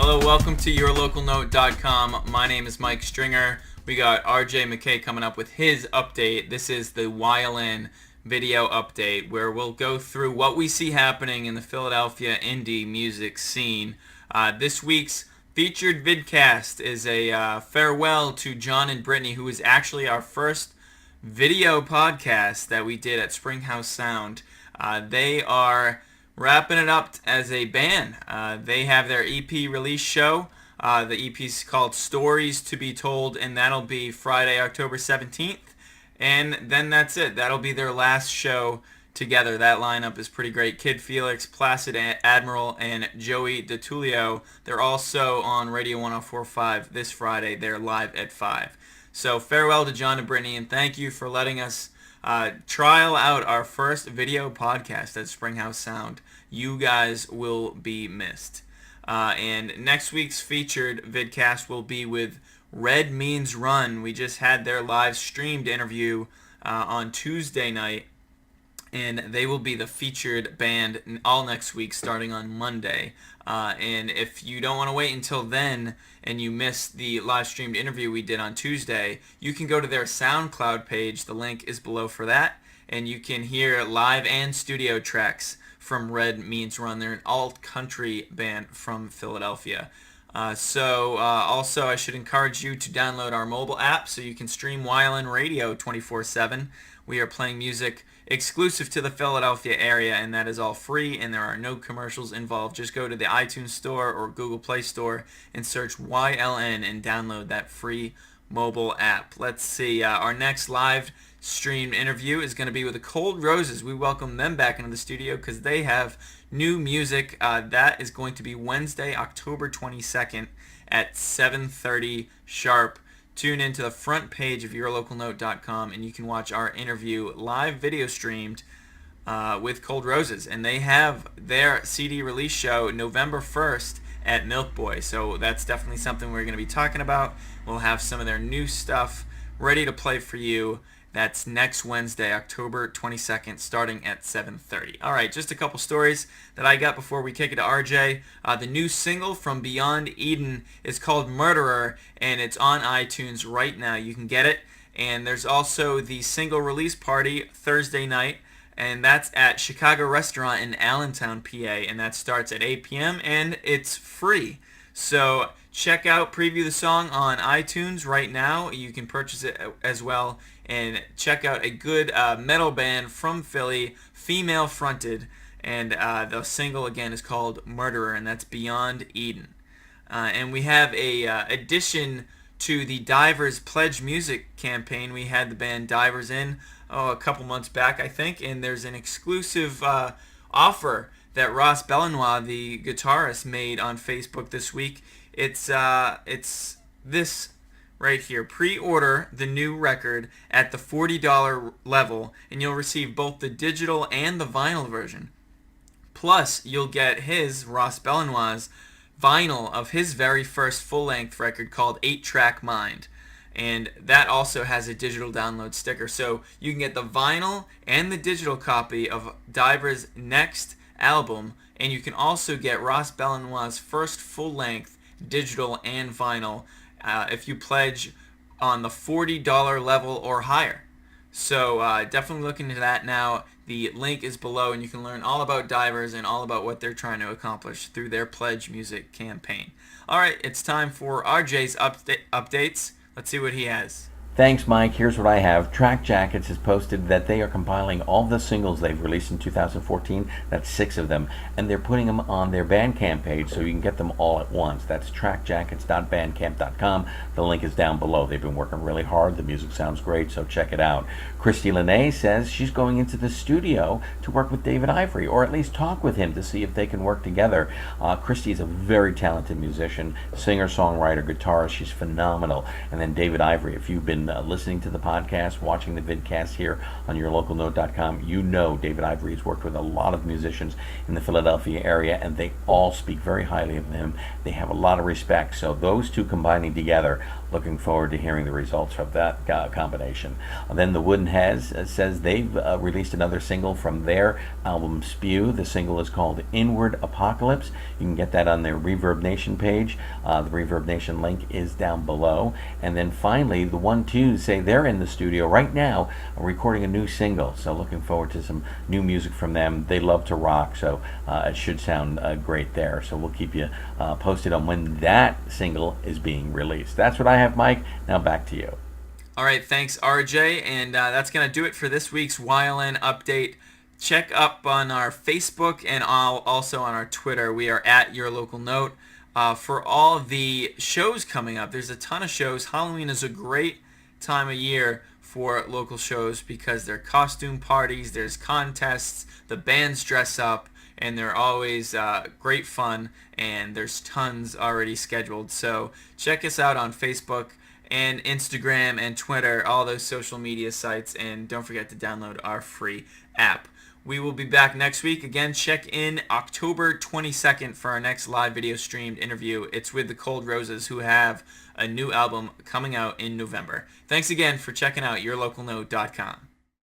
Hello, welcome to yourlocalnote.com. My name is Mike Stringer. We got RJ McKay coming up with his update. This is the YLN video update where we'll go through what we see happening in the Philadelphia indie music scene. This week's featured vidcast is a farewell to John and Brittany, who is actually our first video podcast that we did at Springhouse Sound. They are wrapping it up as a band. They have their EP release show. The EP is called Stories to be Told, and that'll be Friday, October 17th. And then that's it. That'll be their last show together. That lineup is pretty great. Kid Felix, Placid Admiral, and Joey DeTulio. They're also on Radio 104.5 this Friday. They're live at 5. So farewell to John and Brittany, and thank you for letting us trial out our first video podcast at Springhouse Sound. You guys will be missed. And next week's featured vidcast will be with Red Means Run. We just had their live streamed interview on Tuesday night, and they will be the featured band all next week starting on Monday. And if you don't want to wait until then and you missed the live streamed interview we did on Tuesday, you can go to their SoundCloud page. The link is below for that, and you can hear live and studio tracks from Red Means Run. They're an alt-country band from Philadelphia. Also, I should encourage you to download our mobile app so you can stream YLN Radio 24/7. We are playing music exclusive to the Philadelphia area, and that is all free, and there are no commercials involved. Just go to the iTunes Store or Google Play Store and search YLN and download that free mobile app. Let's see, our next live streamed interview is going to be with the Cold Roses. We welcome them back into the studio because they have new music. That is going to be Wednesday, October 22nd at 7:30 sharp. Tune into the front page of yourlocalnote.com and you can watch our interview live video streamed with Cold Roses. And they have their CD release show November 1st at Milk Boy. So that's definitely something we're going to be talking about. We'll have some of their new stuff ready to play for you. That's next Wednesday, October 22nd, starting at 7:30. All right, just a couple stories that I got before we kick it to RJ. The new single from Beyond Eden is called Murderer, and it's on iTunes right now. You can get it. And there's also the single release party Thursday night, and that's at Chicago Restaurant in Allentown, PA, and that starts at 8 p.m., and it's free. So check out, preview the song on iTunes right now. You can purchase it as well. And check out a good metal band from Philly, female fronted, and the single again is called Murderer, and that's Beyond Eden. And we have a addition to the Divers Pledge Music campaign. We had the band Divers in a couple months back, I think, and there's an exclusive offer that Ross Belenois, the guitarist, made on Facebook this week. It's this right here. Pre-order the new record at the $40 level, and you'll receive both the digital and the vinyl version. Plus, you'll get Ross Belenois' vinyl of his very first full-length record called 8-Track Mind. And that also has a digital download sticker. So you can get the vinyl and the digital copy of Diver's next album, and you can also get Ross Belenois' first full-length digital and vinyl if you pledge on the $40 level or higher. So definitely look into that now. The link is below, and you can learn all about Divers and all about what they're trying to accomplish through their Pledge Music campaign. All right, it's time for RJ's updates. Let's see what he has. Thanks, Mike. Here's what I have. Track Jackets has posted that they are compiling all the singles they've released in 2014. That's 6 of them. And they're putting them on their Bandcamp page so you can get them all at once. That's trackjackets.bandcamp.com. The link is down below. They've been working really hard. The music sounds great, so check it out. Christy Lene says she's going into the studio to work with David Ivory, or at least talk with him to see if they can work together. Christy is a very talented musician, singer, songwriter, guitarist. She's phenomenal. And then David Ivory, if you've been listening to the podcast, watching the vidcast here on yourlocalnote.com, you know David Ivory has worked with a lot of musicians in the Philadelphia area, and they all speak very highly of him. They have a lot of respect. So those two combining together, looking forward to hearing the results of that combination. Then the Wooden Heads says they've released another single from their album Spew. The single is called Inward Apocalypse. You can get that on their Reverb Nation page. The Reverb Nation link is down below. And then finally, the 1-2s say they're in the studio right now recording a new single. So looking forward to some new music from them. They love to rock, so it should sound great there. So we'll keep you posted on when that single is being released. That's what I have, Mike. Now back to you. All right, thanks, RJ. And that's going to do it for this week's YLN update. Check up on our Facebook and also on our Twitter. We are at Your Local Note. For all the shows coming up, there's a ton of shows. Halloween is a great time of year for local shows because there are costume parties, there's contests, the bands dress up, and they're always great fun, and there's tons already scheduled. So check us out on Facebook and Instagram and Twitter, all those social media sites, and don't forget to download our free app. We will be back next week. Again, check in October 22nd for our next live video streamed interview. It's with the Cold Roses, who have a new album coming out in November. Thanks again for checking out YourLocalNote.com.